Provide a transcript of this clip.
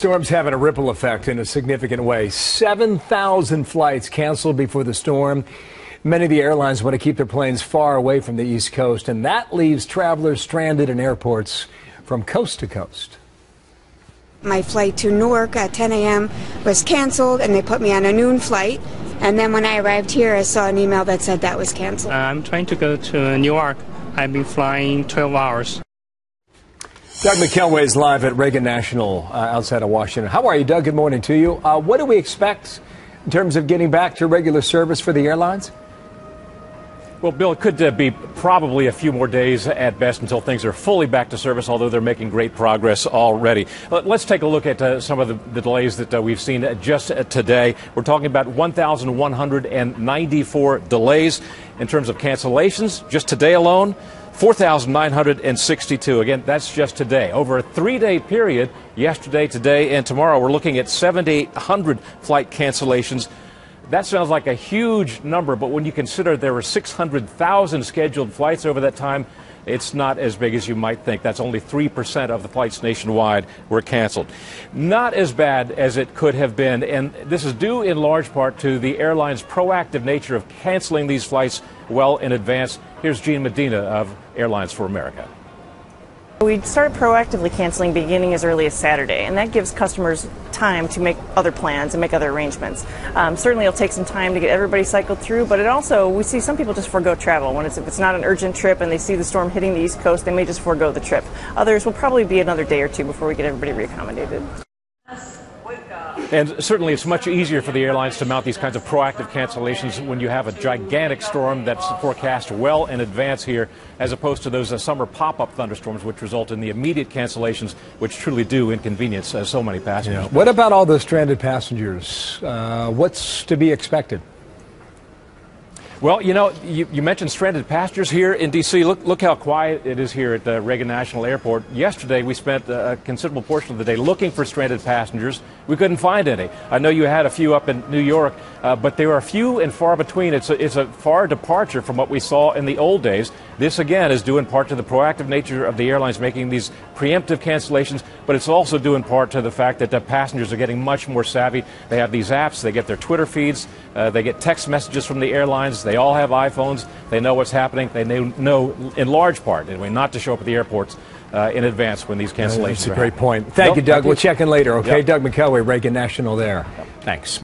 Storm's having a ripple effect in a significant way. 7,000 flights canceled before the storm. Many of the airlines want to keep their planes far away from the East Coast, and that leaves travelers stranded in airports from coast to coast. My flight to Newark at 10 a.m. was canceled, and they put me on a noon flight. And then when I arrived here, I saw an email that said that was canceled. I'm trying to go to Newark. I've been flying 12 hours. Doug McKelway is live at Reagan National outside of Washington. How are you, Doug? Good morning to you. What do we expect in terms of getting back to regular service for the airlines? Well, Bill, it could be probably a few more days at best until things are fully back to service, although they're making great progress already. Let's take a look at some of the delays that we've seen just today. We're talking about 1,194 delays in terms of cancellations. Just today alone, 4,962. Again, that's just today. Over a 3-day period, yesterday, today, and tomorrow, we're looking at 7,800 flight cancellations. That sounds like a huge number, but when you consider there were 600,000 scheduled flights over that time, it's not as big as you might think. That's only 3% of the flights nationwide were canceled. Not as bad as it could have been, and this is due in large part to the airline's proactive nature of canceling these flights well in advance. Here's Gene Medina of Airlines for America. We started proactively canceling beginning as early as Saturday, and that gives customers time to make other plans and make other arrangements. Certainly it'll take some time to get everybody cycled through, but we see some people just forego travel. If it's not an urgent trip and they see the storm hitting the East Coast, they may just forego the trip. Others will probably be another day or two before we get everybody reaccommodated. And certainly it's much easier for the airlines to mount these kinds of proactive cancellations when you have a gigantic storm that's forecast well in advance here, as opposed to those summer pop-up thunderstorms which result in the immediate cancellations, which truly do inconvenience so many passengers. Yeah. What about all those stranded passengers? What's to be expected? Well, you mentioned stranded passengers here in D.C. Look how quiet it is here at the Reagan National Airport. Yesterday, we spent a considerable portion of the day looking for stranded passengers. We couldn't find any. I know you had a few up in New York, but they were few and far between. It's a far departure from what we saw in the old days. This, again, is due in part to the proactive nature of the airlines making these preemptive cancellations, but it's also due in part to the fact that the passengers are getting much more savvy. They have these apps. They get their Twitter feeds. They get text messages from the airlines. They all have iPhones. They know what's happening. They know, in large part, anyway, not to show up at the airports in advance when these cancellations are happening. That's a great point. Thank you, Doug. We'll check in later, okay? Yep. Doug McKelway, Reagan National there. Thanks.